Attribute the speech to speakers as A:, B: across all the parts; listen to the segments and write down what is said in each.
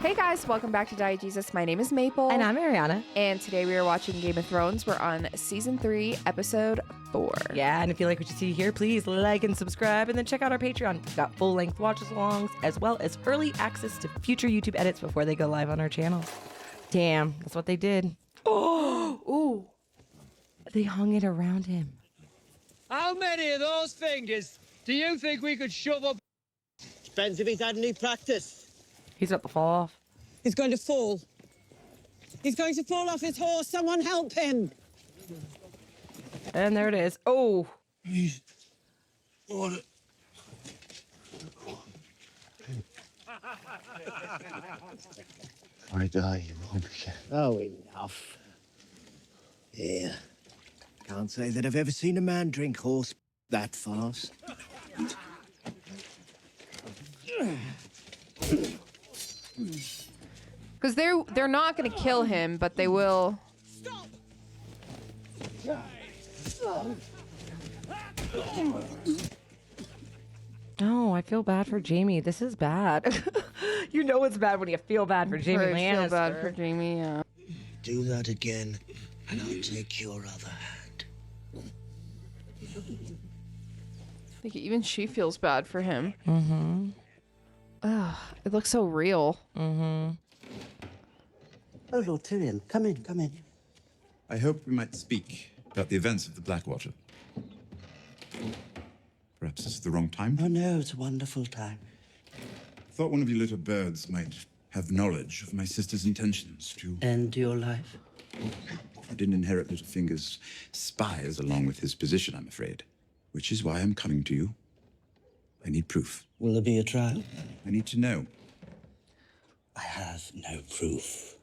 A: Hey guys, welcome back to Diegesis. My name is Maple.
B: And I'm Arianna.
A: And today we are watching Game of Thrones. We're on Season 3, Episode 4.
B: Yeah, and if you like what you see here, please like and subscribe, and then check out our Patreon. We've got full-length watch-alongs, as well as early access to future YouTube edits before they go live on our channel. Damn, that's what they did. Oh! Ooh. They hung it around him.
C: How many of those fingers do you think we could shove up?
D: Depends if he's had any practice.
B: He's about to fall off.
E: He's going to fall. He's going to fall off his horse. Someone help him.
B: And there it is. Oh.
D: What? I die, you won't be. Oh, enough. Yeah. Can't say that I've ever seen a man drink horse that fast.
A: Because they're not going to kill him, but they will.
B: No, I feel bad for Jamie. This is bad. You know it's bad when you feel bad for Jamie Lannister.
A: I feel bad for Jamie, yeah.
D: Do that again, and I'll take your other hand.
A: I think even she feels bad for him.
B: Mm-hmm.
A: Ugh, it looks so real.
B: Mm-hmm.
D: Oh, Lord Tyrion, come in, come in.
F: I hoped we might speak about the events of the Blackwater. Perhaps this is the wrong time?
D: Oh, no, it's a wonderful time.
F: Thought one of you little birds might have knowledge of my sister's intentions to...
D: End your life?
F: I didn't inherit Littlefinger's spies along with his position, I'm afraid. Which is why I'm coming to you. I need proof.
D: Will there be a trial?
F: I need to know.
D: I have no proof.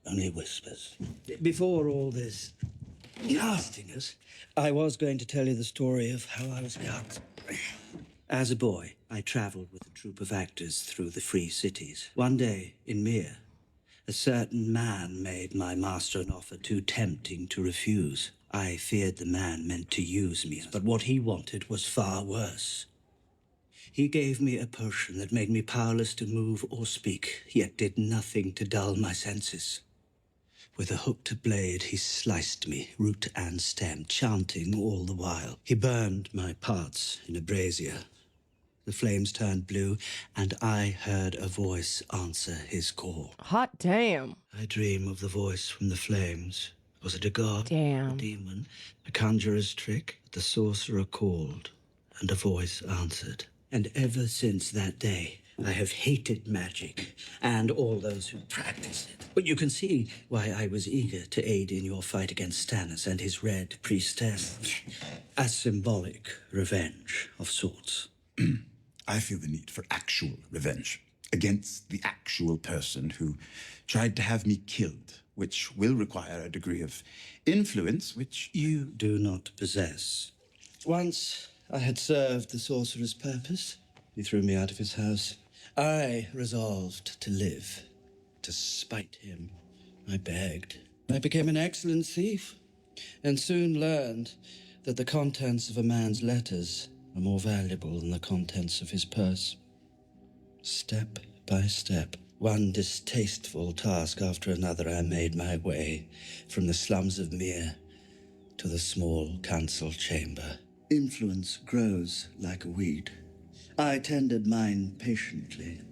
D: Only whispers. Before all this nastiness, I was going to tell you the story of how I was cut. As a boy, I traveled with a troupe of actors through the free cities. One day, in Myr, a certain man made my master an offer too tempting to refuse. I feared the man meant to use me, but what he wanted was far worse. He gave me a potion that made me powerless to move or speak, yet did nothing to dull my senses. With a hooked blade, he sliced me, root and stem, chanting all the while. He burned my parts in a brazier. The flames turned blue, and I heard a voice answer his call.
B: Hot damn.
D: I dream of the voice from the flames. Was it a god?
B: Damn.
D: A demon? A conjurer's trick? The sorcerer called, and a voice answered. And ever since that day, I have hated magic and all those who practice it. But you can see why I was eager to aid in your fight against Stannis and his Red Priestess. A symbolic revenge of sorts.
F: I feel the need for actual revenge against the actual person who tried to have me killed, which will require a degree of influence which
D: You do not possess. Once I had served the sorcerer's purpose. He threw me out of his house. I resolved to live, to spite him. I begged. I became an excellent thief, and soon learned that the contents of a man's letters are more valuable than the contents of his purse. Step by step, one distasteful task after another, I made my way from the slums of Myr to the small council chamber. Influence grows like a weed. I tended mine patiently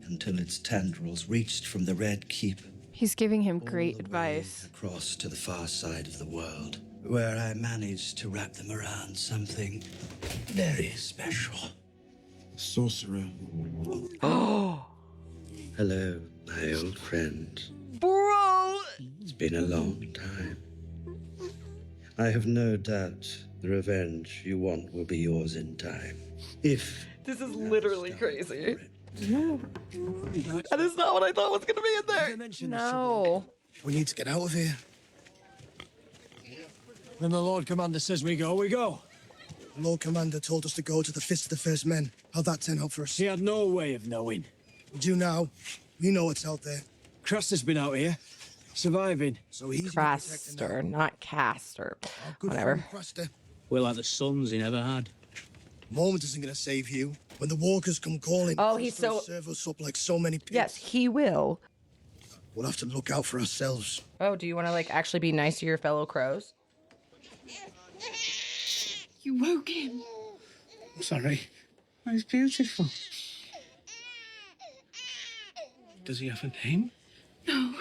D: until its tendrils reached from the Red Keep
A: He's giving him
D: all
A: great
D: the way
A: advice.
D: across to the far side of the world, where I managed to wrap them around something very special.
F: sorcerer.
B: Oh.
D: Hello, my old friend.
B: Bro.
D: It's been a long time. I have no doubt the revenge you want will be yours in time. If
B: This is literally crazy. That is not what I thought was going to be in there.
A: No.
G: We need to get out of here. When the Lord Commander says we go, we go. The Lord Commander told us to go to the Fist of the First Men. How'd that turn out for us?
C: He had no way of knowing.
G: We do now. We know what's out there.
C: Craster's been out here, surviving.
G: So easy to
B: Craster, not Caster.
G: protect now. Our good
B: Whatever.
G: friend Craster.
C: We're like the sons he never had.
G: Moment isn't going to save you. When the walkers come calling,
B: Oh, he's
G: Craster will
B: so-
G: serve us up like so many pigs.
B: Yes, he will.
G: We'll have to look out for ourselves.
B: Oh, do you want to like actually be nice to your fellow crows?
H: You woke him.
D: I'm sorry. Oh, he's beautiful. Does he have a name?
H: No.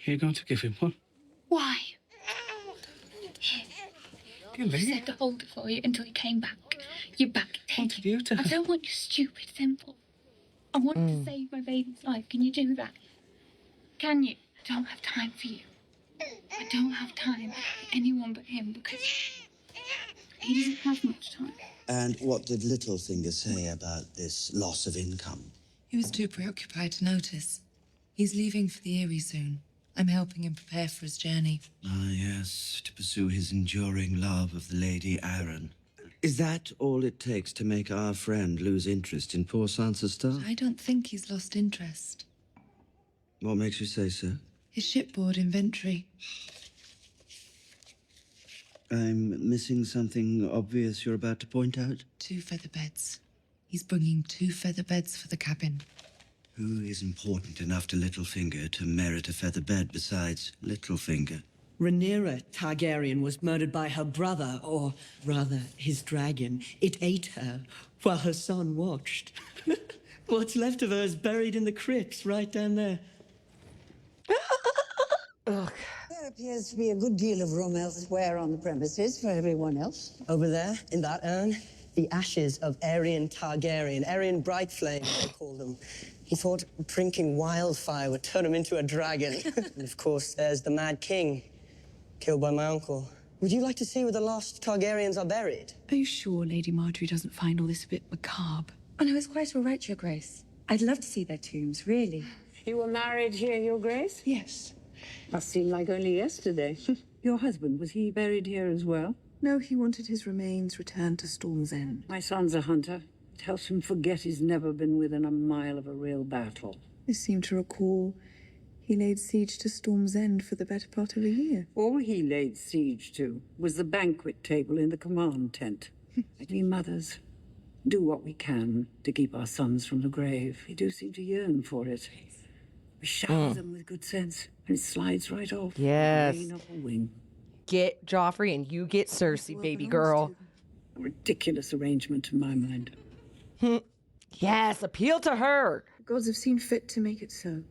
D: You're going to give him one?
H: Why?
D: You
H: I said to hold it for you until you came back. You're back. Take it.
D: you to
H: I don't want your stupid simple. I want to save my baby's life. Can you do that? Can you? I don't have time for you. I don't have time for anyone but him because he doesn't have much time.
D: And what did Littlefinger say about this loss of income?
I: He was too preoccupied to notice. He's leaving for the Eyrie soon. I'm helping him prepare for his journey.
D: Ah, yes, to pursue his enduring love of the Lady Arryn. Is that all it takes to make our friend lose interest in poor Sansa's star?
I: I don't think he's lost interest.
D: What makes you say so?
I: His shipboard inventory.
D: I'm missing something obvious you're about to point out?
I: 2 feather beds. He's bringing 2 feather beds for the cabin.
D: Who is important enough to Littlefinger to merit a feather bed besides Littlefinger?
J: Rhaenyra Targaryen was murdered by her brother, or rather, his dragon. It ate her while her son watched. What's left of her is buried in the crypts right down there.
E: There appears to be a good deal of room elsewhere on the premises for everyone else.
J: Over there, in that urn, the ashes of Arianna Targaryen. Arianna Brightflame, they call them. He thought drinking wildfire would turn him into a dragon. And of course, there's the Mad King, killed by my uncle. Would you like to see where the lost Targaryens are buried?
I: Are you sure Lady Marjorie doesn't find all this a bit macabre?
K: Oh, no, it's quite all right, Your Grace. I'd love to see their tombs, really.
E: You were married here, Your Grace?
K: Yes.
E: Must seem like only yesterday. Your husband, was he buried here as well?
K: No, he wanted his remains returned to Storm's End.
E: My son's a hunter. It helps him forget he's never been within a mile of a real battle.
K: I seem to recall he laid siege to Storm's End for the better part of a year.
E: All he laid siege to was the banquet table in the command tent. We mothers do what we can to keep our sons from the grave. We do seem to yearn for it. We shower them with good sense, and it slides right off.
B: Yes.
E: Rain off a wing.
B: Get Joffrey and you get Cersei, baby girl.
E: A ridiculous arrangement in my mind.
B: Yes, appeal to her.
K: The gods have seen fit to make it so.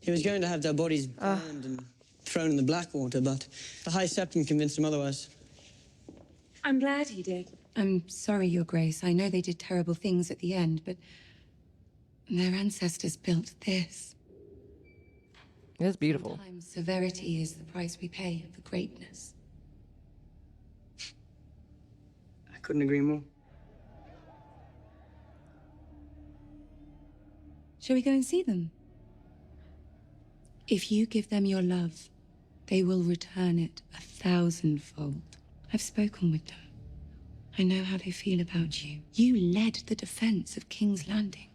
J: He was going to have their bodies burned and thrown in the Blackwater, but the High Septon convinced him otherwise.
K: I'm glad he did.
I: I'm sorry, Your Grace. I know they did terrible things at the end, but their ancestors built this.
B: It's beautiful.
I: Sometimes severity is the price we pay for greatness.
J: I couldn't agree more.
I: Shall we go and see them? If you give them your love, they will return it 1,000-fold. I've spoken with them. I know how they feel about you. You led the defense of King's Landing.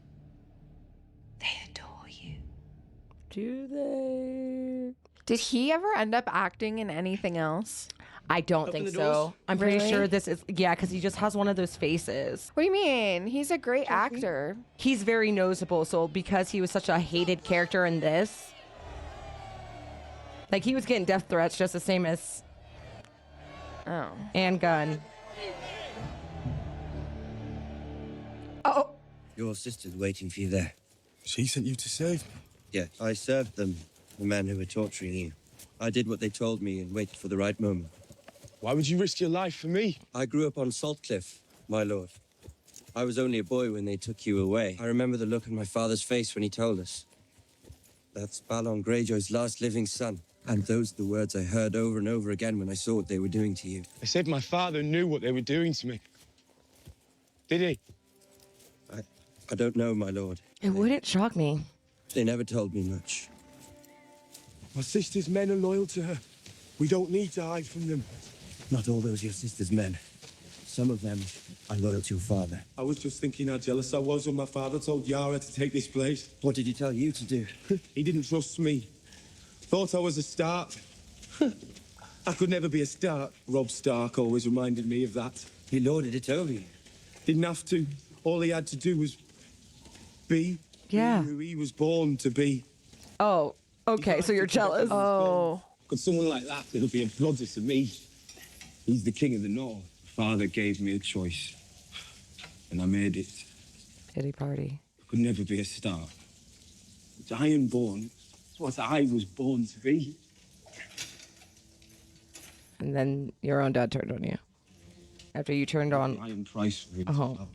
I: They adore you.
B: Do they?
A: Did he ever end up acting in anything else?
B: I don't
J: Open
B: think
J: the
B: so.
J: doors?
B: I'm pretty
A: Really?
B: sure this is, yeah, because he just has one of those faces.
A: What do you mean? He's a great actor.
B: He's very noticeable, so because he was such a hated character in this, like he was getting death threats just the same as Anne Gunn. Oh,
L: Your sister's waiting for you there.
G: She sent you to save me.
L: Yeah, I served them, the men who were torturing you. I did what they told me and waited for the right moment.
G: Why would you risk your life for me?
L: I grew up on Saltcliffe, my lord. I was only a boy when they took you away. I remember the look on my father's face when he told us. That's Balon Greyjoy's last living son. And those are the words I heard over and over again when I saw what they were doing to you.
G: They said my father knew what they were doing to me. Did he?
L: I don't know, my lord.
B: it wouldn't shock me.
L: They never told me much.
G: My sister's men are loyal to her. We don't need to hide from them.
L: Not all those your sister's men. Some of them are loyal to your father.
G: I was just thinking how jealous I was when my father told Yara to take this place.
L: What did he tell you to do?
G: He didn't trust me. Thought I was a start.
M: I could never be a Stark. Robb Stark always reminded me of that.
L: He lorded it over you.
M: Didn't have to. All he had to do was be who he was born to be.
B: Oh, okay, so you're jealous.
A: Oh.
M: Could someone like that, it'll be a brother to me. He's the king of the North. Father gave me a choice, and I made it.
B: Pity party.
M: I could never be a Stark. It's Ironborn. It's what I was born to be.
B: And then your own dad turned on you. After you turned on...
M: Iron price for him.
B: Oh.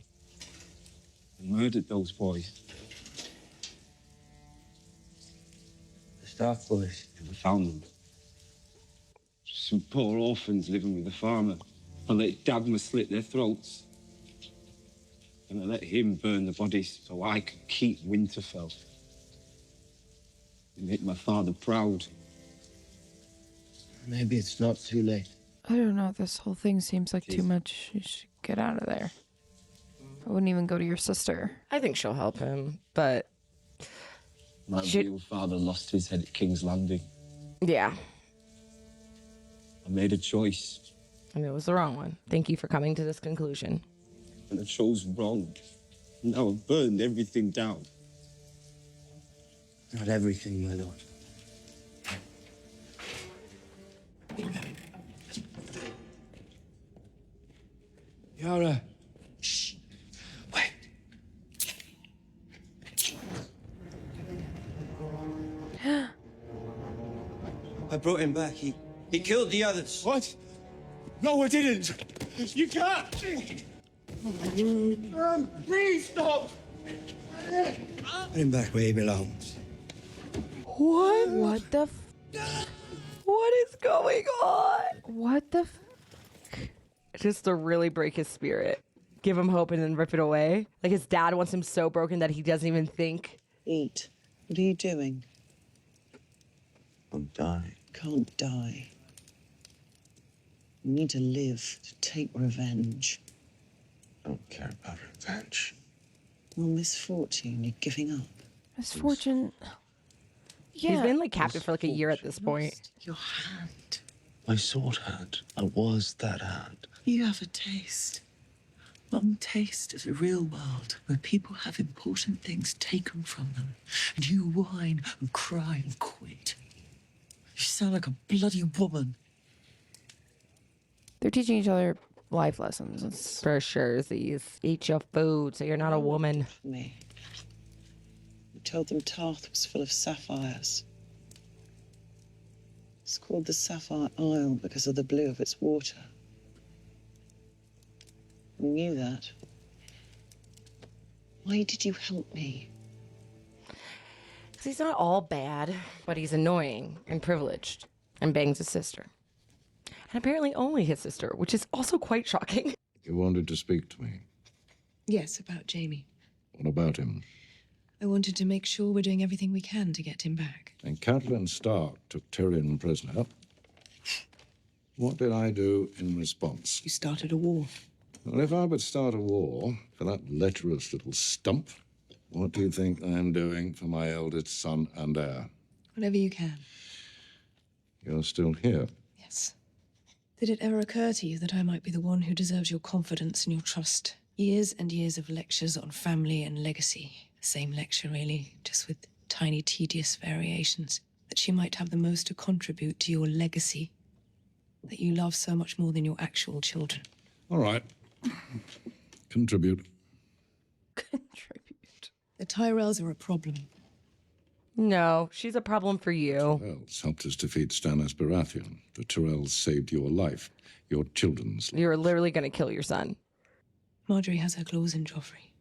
M: And murdered those boys.
L: The Stark boys.
M: We found them. Some poor orphans living with a farmer. I let Dagmar slit their throats. And I let him burn the bodies so I could keep Winterfell. It made my father proud.
L: Maybe it's not too late.
A: I don't know. This whole thing seems like too much. You should get out of there. I wouldn't even go to your sister.
B: I think she'll help him, but...
M: My real father lost his head at King's Landing.
B: Yeah.
M: I made a choice.
B: And it was the wrong one. Thank you for coming to this conclusion.
M: And I chose wrong. Now I've burned everything down.
L: Not everything, my lord.
M: Yara.
L: Shh. Wait. I brought him back. He killed the others.
M: What? No, I didn't. You can't. Please stop.
L: Put him back where he belongs.
B: What?
A: What the
B: What is going on?
A: What the
B: Just to really break his spirit. Give him hope and then rip it away. Like his dad wants him so broken that he doesn't even think.
J: Eat. What are you doing?
L: I'm dying.
J: Can't die. You need to live, to take revenge.
L: I don't care about revenge.
J: Well, misfortune, you're giving up.
A: Misfortune. Yeah.
B: He's been like captive for like a year at this point.
J: Your hand.
L: My sword hand. I was that hand.
J: You have a taste. One taste of the real world where people have important things taken from them. And you whine and cry and quit. You sound like a bloody woman.
A: They're teaching each other life lessons. It's
B: For sure, Z's. Eat your food so you're not a woman.
J: Me. You told them Tarth was full of sapphires. It's called the Sapphire Isle because of the blue of its water. You knew that. Why did you help me?
B: Because he's not all bad, but he's annoying and privileged and bangs his sister. And apparently only his sister, which is also quite shocking.
N: You wanted to speak to me.
K: Yes, about Jamie.
N: What about him?
K: I wanted to make sure we're doing everything we can to get him back.
N: And Catelyn Stark took Tyrion prisoner. What did I do in response?
K: You started a war.
N: Well, if I would start a war for that lecherous little stump, what do you think I'm doing for my eldest son and heir?
K: Whatever you can.
N: You're still here.
K: Yes. Did it ever occur to you that I might be the one who deserves your confidence and your trust? Years and years of lectures on family and legacy. The same lecture, really, just with tiny, tedious variations. That she might have the most to contribute to your legacy. That you love so much more than your actual children.
N: All right. Contribute.
K: The Tyrells are a problem.
B: No, she's a problem for you.
N: Tyrells helped us defeat Stannis Baratheon. The Tyrells saved your life, your children's.
B: You're literally going to kill your son.
K: Marjorie has her claws in Joffrey.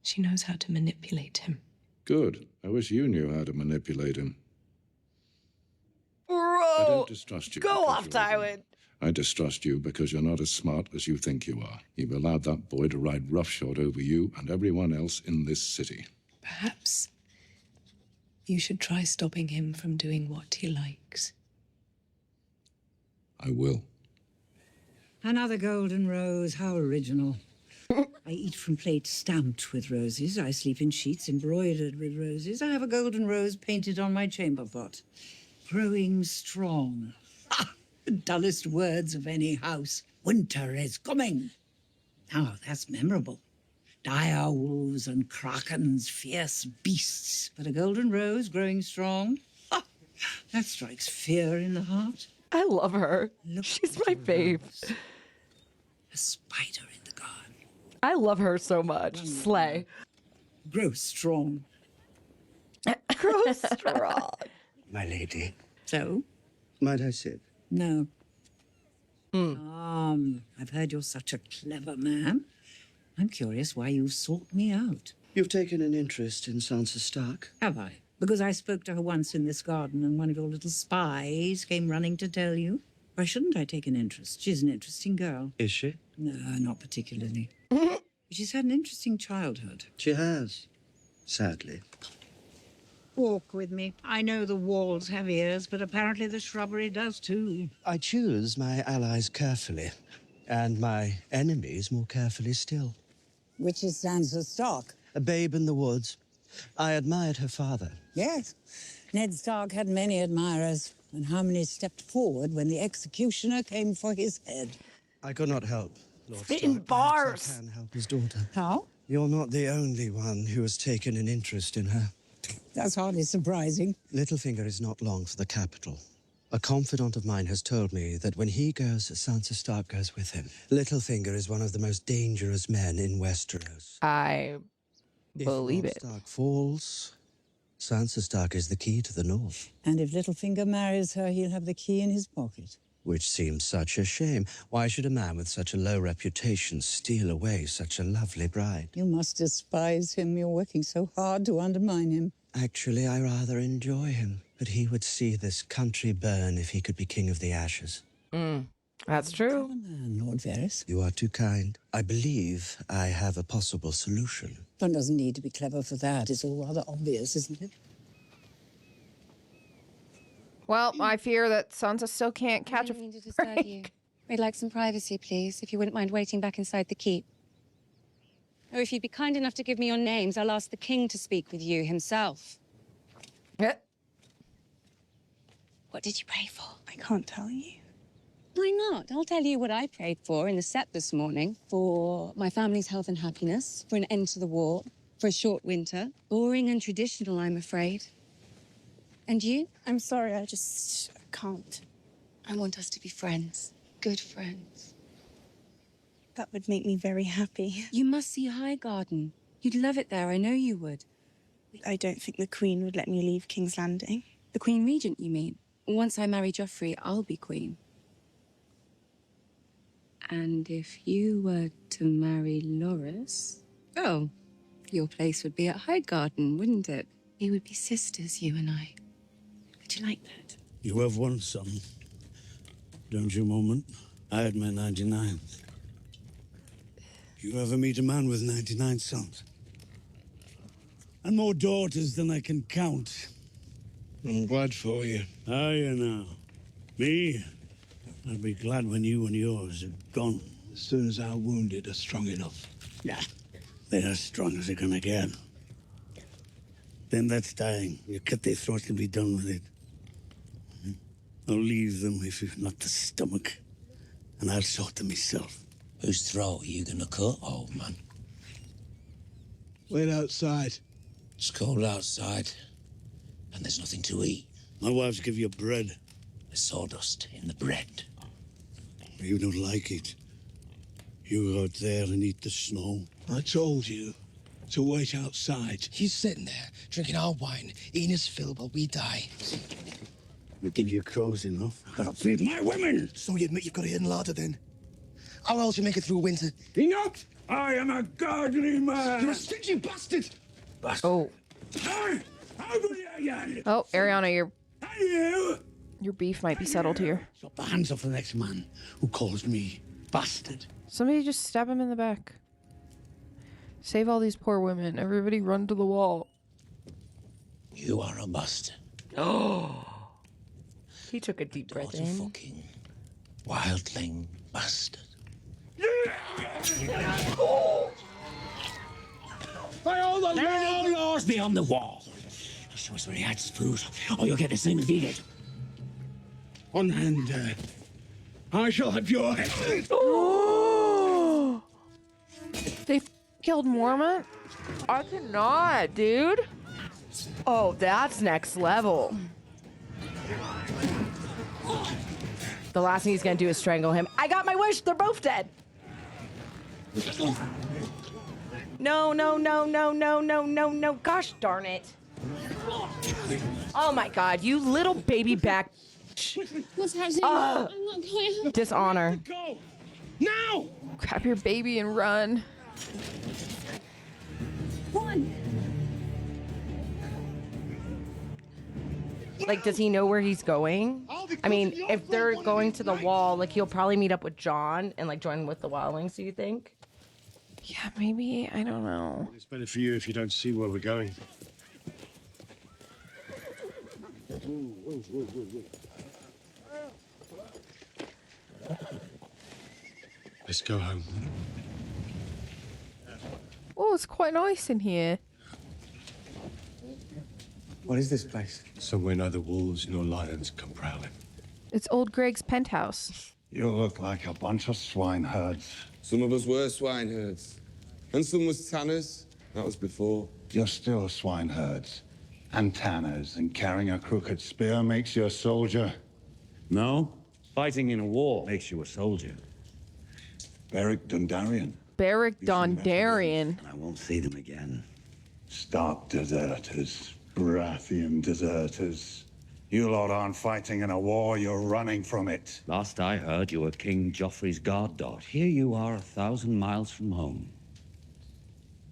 K: She knows how to manipulate him.
N: Good. I wish you knew how to manipulate him.
B: Bro!
N: I don't distrust you.
B: Go off, Tywin!
N: I distrust you because you're not as smart as you think you are. You've allowed that boy to ride roughshod over you and everyone else in this city.
K: Perhaps you should try stopping him from doing what he likes.
N: I will.
E: Another golden rose, how original. I eat from plates stamped with roses. I sleep in sheets embroidered with roses. I have a golden rose painted on my chamber pot. Growing strong. Ha! The dullest words of any house. Winter is coming. Now, that's memorable. Dire wolves and krakens, fierce beasts. But a golden rose growing strong. Ha! That strikes fear in the heart.
B: I love her. She's my fave.
E: A spider in the garden.
B: I love her so much. Slay.
E: Grow strong.
B: Grow strong.
D: My lady.
E: So?
D: Might I sit?
E: No. I've heard you're such a clever man. I'm curious why you sought me out.
D: You've taken an interest in Sansa Stark?
E: Have I? Because I spoke to her once in this garden and one of your little spies came running to tell you? Why shouldn't I take an interest? She's an interesting girl.
D: Is she?
E: No, not particularly. She's had an interesting childhood.
D: She has. Sadly.
E: Walk with me. I know the walls have ears, but apparently the shrubbery does too.
D: I choose my allies carefully, and my enemies more carefully still.
E: Which is Sansa Stark?
D: A babe in the woods. I admired her father.
E: Yes. Ned Stark had many admirers, and how many stepped forward when the executioner came for his head?
D: I could not help, Lord
B: Spitting
D: Stark.
B: bars.
D: Perhaps I can help his daughter.
E: How?
D: You're not the only one who has taken an interest in her.
E: That's hardly surprising.
D: Littlefinger is not long for the capital. A confidant of mine has told me that when he goes, Sansa Stark goes with him. Littlefinger is one of the most dangerous men in Westeros.
B: I believe
D: if Lord
B: it.
D: Stark falls, Sansa Stark is the key to the north.
E: And if Littlefinger marries her, he'll have the key in his pocket.
D: Which seems such a shame. Why should a man with such a low reputation steal away such a lovely bride?
E: You must despise him. You're working so hard to undermine him.
D: Actually, I rather enjoy him. But he would see this country burn if he could be king of the ashes.
B: That's true.
E: Lord Varys.
D: You are too kind. I believe I have a possible solution.
E: One doesn't need to be clever for that. It's all rather obvious, isn't it?
A: Well, I fear that Sansa still can't catch a
I: I didn't mean to disturb
A: break.
I: you. We'd like some privacy, please, if you wouldn't mind waiting back inside the keep. Or if you'd be kind enough to give me your names, I'll ask the king to speak with you himself. What did you pray for?
K: I can't tell you.
I: Why not? I'll tell you what I prayed for in the sept this morning. For my family's health and happiness, for an end to the war, for a short winter. Boring and traditional, I'm afraid. And you?
K: I'm sorry, I just can't.
I: I want us to be friends. Good friends.
K: That would make me very happy.
I: You must see Highgarden. You'd love it there, I know you would.
K: I don't think the Queen would let me leave King's Landing.
I: The Queen Regent, you mean? Once I marry Joffrey, I'll be Queen. And if you were to marry Loras, oh, your place would be at Highgarden, wouldn't it? We would be sisters, you and I. Would you like that?
D: You have one son, don't you, Moment? I had my 99th. You ever meet a man with 99 sons? And more daughters than I can count.
N: I'm glad for you.
D: Are you now? Me? I'd be glad when you and yours are gone.
N: As soon as our wounded are strong enough.
D: Yeah, they're as strong as they're gonna get. Then that's dying. You cut their throats and be done with it. I'll leave them if you've not the stomach. And I'll sort them myself.
O: Whose throat are you gonna cut, old man?
N: Wait outside.
O: It's cold outside, and there's nothing to eat.
D: My wives give you bread.
O: There's sawdust in the bread.
D: You don't like it. You go out there and eat the snow.
N: I told you to wait outside.
O: He's sitting there, drinking our wine, eating his fill while we die.
D: We'll give you crows enough. I'll feed my women!
N: So you admit you've got a hidden larder then? How else you make it through winter?
D: Enough! I am a godly man!
N: You're a stingy bastard!
A: Oh.
D: Hey! How do you?
A: Oh, Arianna,
D: You!
A: your beef might be settled here.
D: Stop the hands off the next man who calls me bastard.
A: Somebody just stab him in the back. Save all these poor women. Everybody run to the wall.
O: You are a bastard.
B: Oh. He took a deep breath
O: What a
B: in.
O: fucking wildling bastard.
D: By all the
O: There are no laws beyond the wall. Show us where he hides his food, or you'll get the same as he did.
D: One hand
M: I shall have your head.
A: Oh! They killed Mormont?
B: I cannot, dude. Oh, that's next level. The last thing he's gonna do is strangle him. I got my wish. They're both dead. No, no, no, no, no, no, no, no. Gosh darn it. Oh my God, you little baby back.
H: What's happening? I'm not going.
B: Dishonor.
M: Go! Now!
A: Grab your baby and run.
H: One.
B: Like, does he know where he's going? I mean, if they're going to the wall, like, he'll probably meet up with Jon and, like, join with the wildlings, do you think?
A: Yeah, maybe. I don't know.
M: It's better for you if you don't see where we're going. Let's go home.
A: Oh, it's quite nice in here.
O: What is this place?
M: Somewhere neither wolves nor lions come prowling.
A: It's old Greg's penthouse.
N: You look like a bunch of swineherds.
P: Some of us were swineherds. And some was tanners. That was before.
N: You're still swineherds and tanners, and carrying a crooked spear makes you a soldier.
Q: No, fighting in a war makes you a soldier.
N: Beric Dondarrion.
A: Beric Dondarrion.
D: I won't see them again.
N: Stark deserters, Baratheon deserters. You lot aren't fighting in a war, you're running from it.
Q: Last I heard, you were King Joffrey's guard dog. Here you are 1,000 miles from home.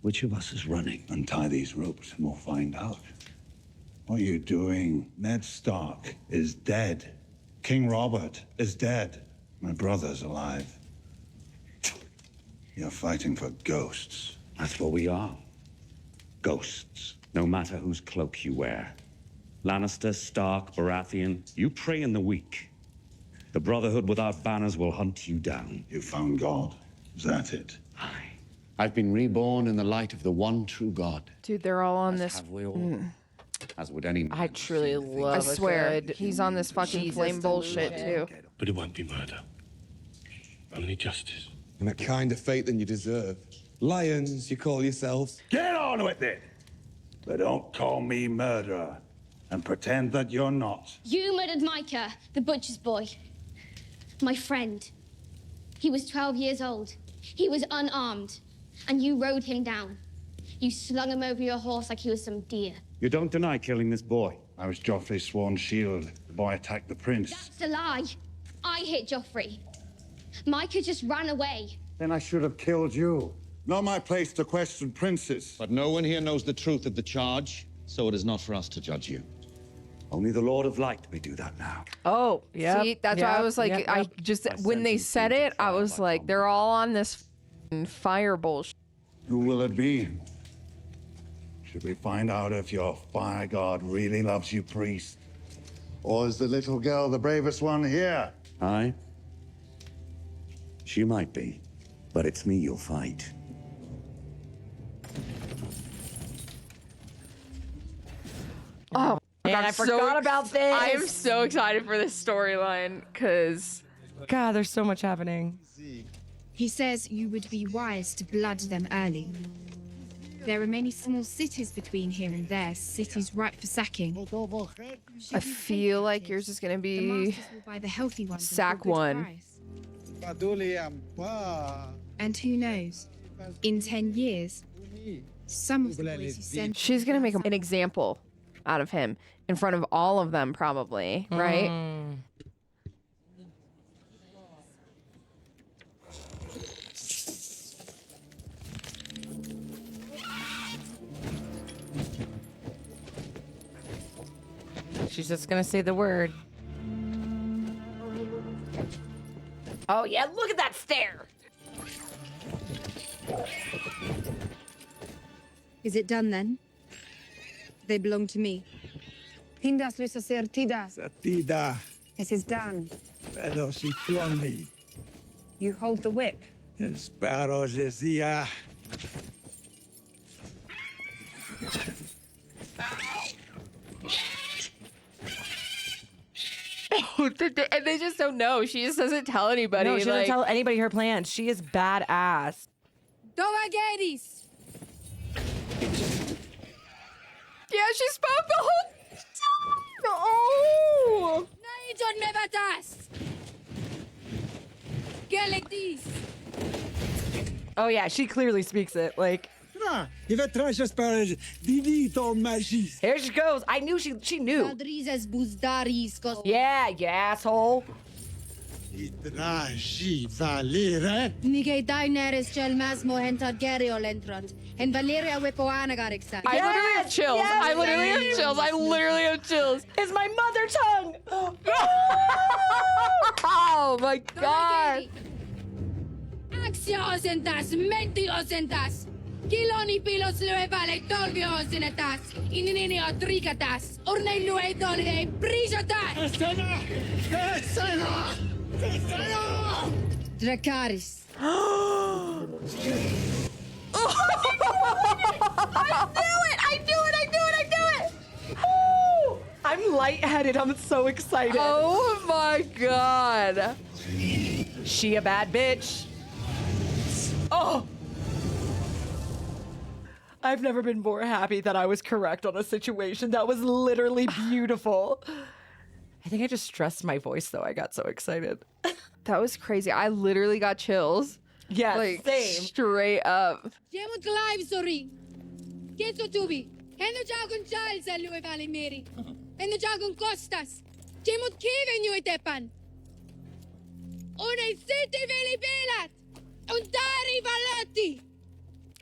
Q: Which of us is running?
N: Untie these ropes and we'll find out. What are you doing? Ned Stark is dead. King Robert is dead. My brother's alive. You're fighting for ghosts.
Q: That's what we are. Ghosts. No matter whose cloak you wear. Lannister, Stark, Baratheon, you prey in the weak. The Brotherhood without banners will hunt you down.
N: You found God. Is that it?
O: I've been reborn in the light of the one true God.
A: Dude, they're all on this.
O: Have we all? As would any man.
B: I truly love
A: I
B: a
A: swear,
B: good
A: he's on this fucking
B: Jesus
A: flame bullshit
B: delusion.
A: too.
M: But it won't be murder. Only justice.
P: And a kinder fate than you deserve. Lions, you call yourselves.
N: Get on with it! But don't call me murderer. And pretend that you're not.
H: You murdered Micah, the butcher's boy. My friend. He was 12 years old. He was unarmed. And you rode him down. You slung him over your horse like he was some deer.
Q: You don't deny killing this boy.
N: I was Joffrey's sworn shield. The boy attacked the prince.
H: That's a lie. I hit Joffrey. Micah just ran away.
N: Then I should have killed you. Not my place to question princes.
O: But no one here knows the truth of the charge, so it is not for us to judge you.
Q: Only the Lord of Light may do that now.
B: Oh, yeah.
A: See, that's why I was like, I just, when they said it, I was like, they're all on this fire bullshit.
N: Who will it be? Should we find out if your fire god really loves you, priest? Or is the little girl the bravest one here?
Q: Aye. She might be, but it's me you'll fight.
A: Oh,
B: Man, I forgot about this.
A: I am so excited for this storyline because,
B: God, there's so much happening.
R: He says you would be wise to blood them early. There are many small cities between here and there, cities ripe for sacking.
A: I feel like yours is gonna
R: The
A: be
R: masters will buy the healthy ones at a
A: sack
R: good
A: one.
R: price. And who knows, in 10 years, some of the boys who send
A: She's gonna make an example out of him in front of all of them, probably, right?
B: She's just gonna say the word. Oh yeah, look at that stare.
R: Is it done then? They belong to me.
E: Hindas lysa certidas.
C: Tida,
E: It is done.
C: pero si tuomi,
E: You hold the whip.
C: spero sia.
B: Oh
A: And they just don't know. She just doesn't tell anybody.
B: No, she doesn't tell anybody her plans. She is badass.
R: Tovageris.
A: Yeah, she spoke the whole time. Oh.
R: Naijon mevatas. Gelektis.
B: Oh yeah, she clearly speaks it. Like, here she goes. I knew she knew. Yeah, you asshole.
R: Nige Daenerys Chelmas Mohentar Gerio Lentrot. And Valeria Wepoana Garixan.
A: I literally have chills. I literally have chills. I literally have chills.
B: It's my mother tongue.
A: Oh my god.
R: Axia osentas, menti osentas. Kiloni pilos lue vale tolvio osenetas. Inini otricatas. Orne lue donne prijatas. Dracaris.
B: I knew it. I'm lightheaded. I'm so excited.
A: Oh my god.
B: She a bad bitch. Oh. I've never been more happy that I was correct on a situation. That was literally beautiful. I think I just stressed my voice though. I got so excited.
A: That was crazy. I literally got chills.
B: Yeah,
A: like,
B: same.
A: Straight up.
R: Jemut live sorry. Kenzo tubi. Hendo jagun chalsa lue vale meri. Hendo jagun costas. Jemut kiven you etepan. Une city veli belat. Undari valati.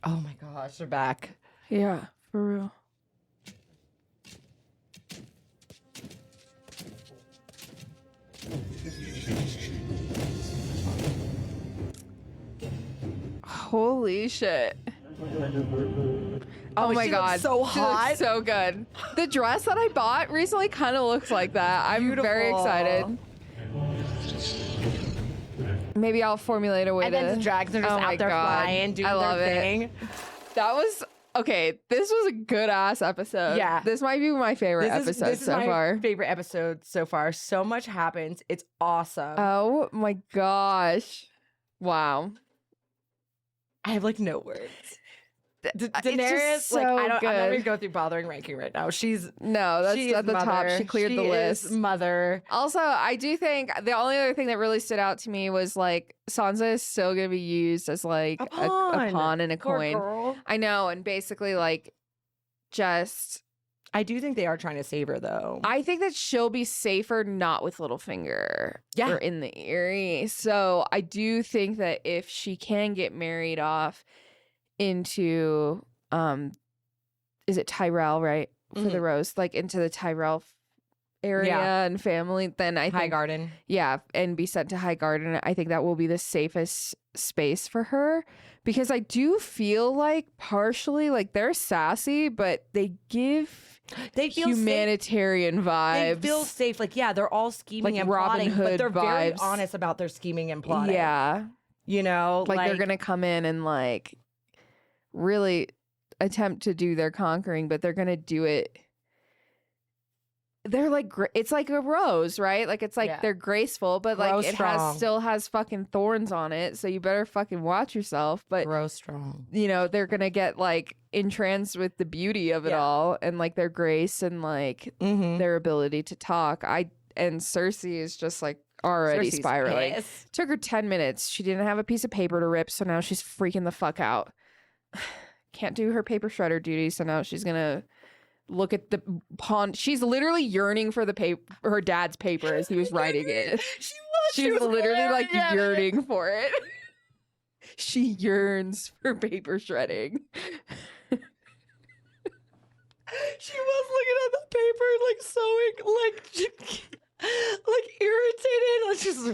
B: Oh my gosh, they're back.
A: Yeah, for real. Holy shit. Oh my
B: she
A: god.
B: looks so
A: She looks
B: hot.
A: so good. The dress that I bought recently kind of looks like that. I'm very excited. Maybe I'll formulate a way
B: And
A: to.
B: then the dragons are just
A: Oh my
B: out there
A: God.
B: flying, doing
A: I love
B: their
A: it.
B: thing.
A: That was okay. This was a good ass episode.
B: Yeah.
A: This might be my favorite episode
B: this is
A: so
B: my
A: far.
B: favorite episode so far. So much happens. It's awesome.
A: Oh my gosh. Wow.
B: I have like no words.
A: It's
B: Daenerys,
A: just
B: like
A: so
B: I'm not
A: good.
B: even go through bothering ranking right now. She's
A: That's
B: she
A: at
B: is
A: the top.
B: mother.
A: She cleared the
B: She
A: list.
B: is mother.
A: Also, I do think the only other thing that really stood out to me was like Sansa is still gonna be used as like a pawn and a
B: Poor
A: coin.
B: girl.
A: I know, and basically like just
B: I do think they are trying to save her though.
A: I think that she'll be safer not with Littlefinger or in the Eyrie. So I do think that if she can get married off into is it Tyrell, right? For the Rose, like into the Tyrell area and family, then I think
B: Highgarden.
A: Yeah, and be sent to Highgarden. I think that will be the safest space for her because I do feel like partially like they're sassy, but they give
B: feel
A: humanitarian vibes.
B: They feel safe. Like, yeah, they're all scheming
A: Like
B: and
A: Robin
B: plotting,
A: Hood
B: but they're very
A: vibes.
B: honest about their scheming and plotting.
A: Yeah.
B: You know,
A: like they're gonna come in and like really attempt to do their conquering, but they're gonna do it. They're like it's like a rose, right? Like it's like they're graceful, but like
B: Grow
A: it
B: strong.
A: still has fucking thorns on it. So you better fucking watch yourself. But
B: grow strong.
A: You know they're gonna get like entranced with the beauty of it all and like their grace and like their ability to talk. And Cersei is just like already
B: Cersei's
A: spiraling.
B: pissed.
A: Took her 10 minutes. She didn't have a piece of paper to rip, so now she's freaking the fuck out. Can't do her paper shredder duty, so now she's gonna look at the pawn. She's literally yearning for the paper, her dad's paper as he was writing it. She was literally like yearning for it. She yearns for paper shredding.
B: She was looking at the paper like so like irritated. Like she's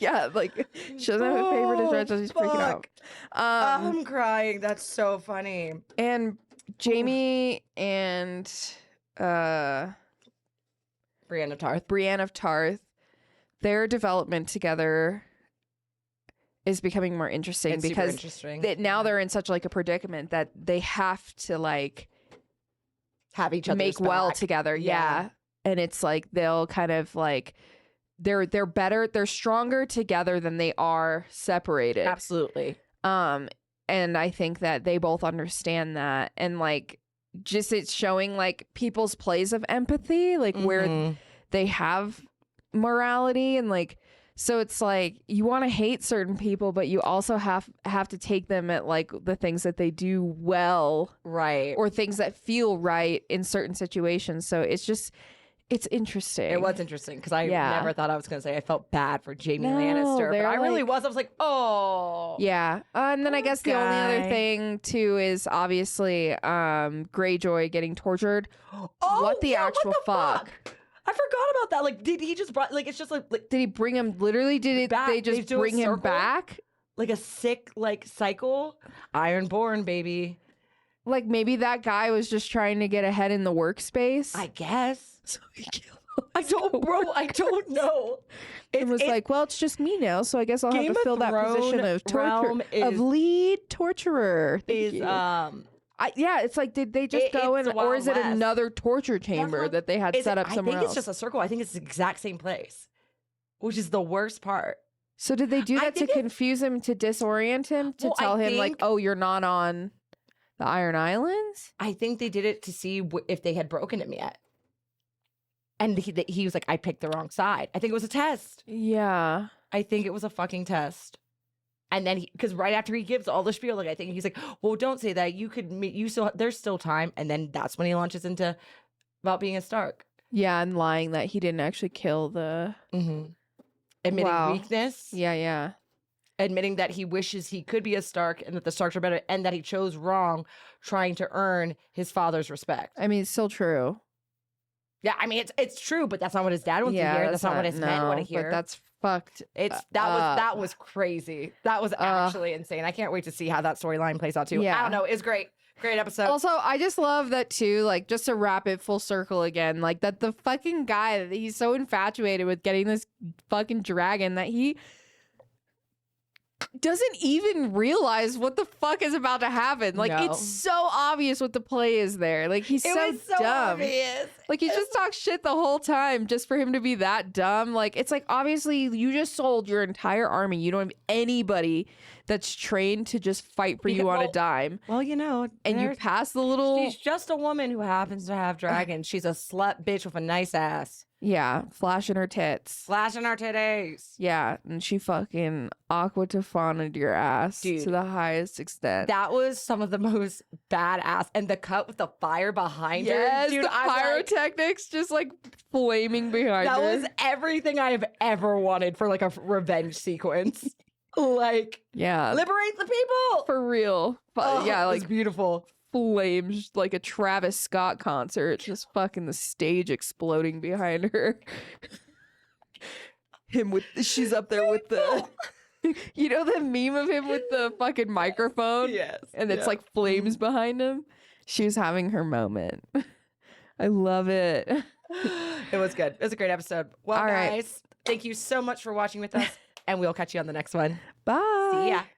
A: yeah, like she doesn't have a paper to shred, so she's freaking out.
B: I'm crying. That's so funny.
A: And Jaime and
B: Brienne of Tarth.
A: Brienne of Tarth, their development together is becoming more interesting
B: It's super
A: because
B: interesting.
A: now they're in such like a predicament that they have to like
B: have each other
A: make well together. Yeah. And it's like they'll kind of like they're better, they're stronger together than they are separated.
B: Absolutely.
A: And I think that they both understand that, and like just it's showing like people's plays of empathy, like where they have morality, and like so it's like you want to hate certain people, but you also have to take them at like the things that they do well,
B: right,
A: or things that feel right in certain situations. So it's interesting.
B: It was interesting because I never thought I was going to say I felt bad for Jaime
A: No,
B: Lannister, but I really
A: like-
B: was. I was like, oh.
A: Yeah. And then I guess the only other
B: guy.
A: thing too is obviously Greyjoy getting tortured.
B: Oh,
A: what the actual fuck?
B: I forgot about that. Like, did he just brought, like, it's just like
A: did he bring him, literally, they just
B: do a
A: bring him
B: circle?
A: back?
B: Like a sick, like, cycle? Ironborn, baby.
A: Like maybe that guy was just trying to get ahead in the workspace?
B: I guess.
A: So he killed
B: I don't know.
A: It was like, well, it's just me now, so I guess I'll have
B: Game
A: to
B: of
A: fill that position
B: Thrones
A: of
B: realm
A: of lead torturer. Thank
B: Is
A: you.
B: yeah,
A: it's like, did they just go in,
B: it's
A: or is it
B: Wild West.
A: another torture chamber that they had set up somewhere
B: I think
A: else?
B: it's just a circle. I think it's the exact same place, which is the worst part.
A: So did they do
B: I
A: that to
B: think
A: confuse him, to disorient him, to
B: Well, I
A: tell him like,
B: think-
A: oh, you're not on the Iron Islands?
B: I think they did it to see if they had broken him yet. And he was like, I picked the wrong side. I think it was a test.
A: Yeah.
B: I think it was a fucking test. And then because right after he gives all the spiel, like I think he's like, well, don't say that. You could meet, you still, there's still time. And then that's when he launches into about being a Stark.
A: Yeah, and lying that he didn't actually kill the...
B: Admitting
A: Wow.
B: weakness.
A: Yeah.
B: Admitting that he wishes he could be a Stark and that the Starks are better, and that he chose wrong trying to earn his father's respect.
A: I mean, it's still true.
B: Yeah, I mean it's true, but that's not what his dad wants to hear. That's not what his men want to hear.
A: But that's fucked.
B: That was crazy. That was actually insane. I can't wait to see how that storyline plays out too.
A: Yeah.
B: I don't know. It's great. Great episode.
A: Also, I just love that too, like, just to wrap it full circle again, like that the fucking guy, that he's so infatuated with getting this fucking dragon that he doesn't even realize what the fuck is about to happen. Like,
B: No.
A: it's so obvious what the play is there. Like, he's
B: It
A: so
B: was so
A: dumb.
B: obvious.
A: Like, he just talks shit the whole time just for him to be that dumb. Like, it's like, obviously, you just sold your entire army. You don't have anybody that's trained to just fight for you on a dime.
B: Well, you know,
A: And you pass the little...
B: She's just a woman who happens to have dragons. She's a slut bitch with a nice ass.
A: Yeah, flashing her tits.
B: Flashing her titties.
A: Yeah, and she fucking aqua tofanaed your ass
B: Dude.
A: to the highest extent.
B: That was some of the most badass. And the cut with the fire behind her.
A: Yes,
B: Dude,
A: the
B: I'm like,
A: pyrotechnics just like flaming behind
B: that
A: her.
B: was everything I have ever wanted for like a revenge sequence. Like,
A: yeah,
B: liberate the people.
A: for real.
B: Oh,
A: Yeah,
B: it was
A: like
B: beautiful.
A: flames, like a Travis Scott concert, just fucking the stage exploding behind her. She's up there with the, you know, the meme of him with the fucking microphone?
B: Yes.
A: And it's
B: yeah.
A: like flames behind him. She was having her moment. I love it.
B: It was good. It was a great episode. Well,
A: All right.
B: guys, thank you so much for watching with us, and we'll catch you on the next one.
A: Bye.
B: See ya.